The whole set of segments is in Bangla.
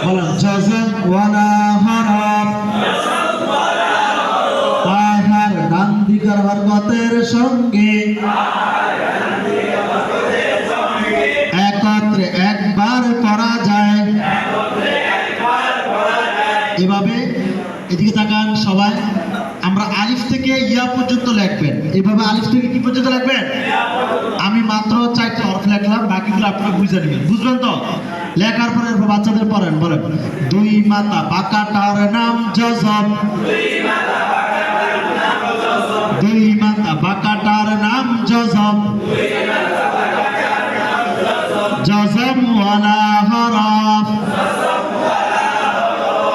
বলেন জজম ওয়ালা হরফ তাহার ডান দিকের হরকতের সঙ্গে একত্রে একবার পড়া যায়। এভাবে এদিকে তাকান সবাই, আমরা আলিফ থেকে ইয়া পর্যন্ত লিখবেন। এভাবে আলিফ থেকে কি পর্যন্ত লিখবেন? আমি মাত্র 4টা হরফ লিখলাম, বাকিগুলো আপনারা বুঝে নেবেন। বুঝবেন তো? লেখার পরে বাচ্চাদের পড়েন। বলেন দুই মাথা বাঁকাটার নাম জজম। দুই মাথা বাঁকাটার নাম জজম। জজম ওয়ালা হরফ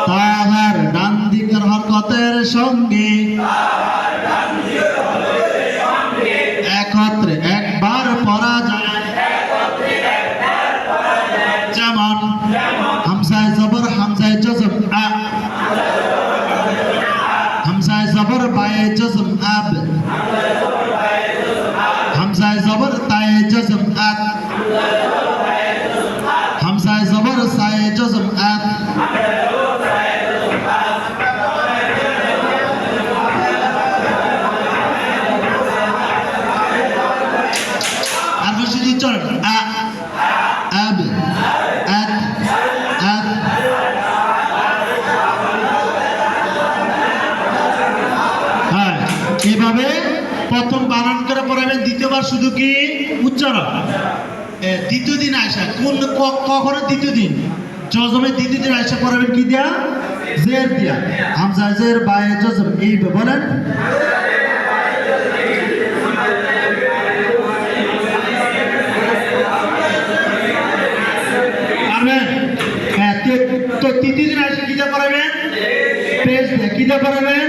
তাহার ডান দিকের হরকতের সঙ্গে একত্রে একবার পড়া যায়। যেমন হামজায় জবর হামজায় জজম আ, হামজায় জবর বায়ে জজম আব, হামজায় জবর তায়ে জজম আত, হামজায় জবর সায়ে জজম আত। আর বেশি দিচ্ছেন আ আব আত আত। হ্যাঁ, এভাবে প্রথম বানান করে পড়াবেন, দ্বিতীয়বার শুধু কি উচ্চারণ। দ্বিতীয় দিন আয়সা কখনো দ্বিতীয় দিন জজমের দ্বিতীয় দিন আয়সা পড়াবেন কি দিয়া? জের দিয়া। হামজা জের বায়ে জজম এই বলেন। পারবেন? হ্যাঁ, তো তৃতীয় দিন আয়সা কি দিয়ে পড়াবেন? পেজ দিয়ে কি দিয়ে পড়াবেন?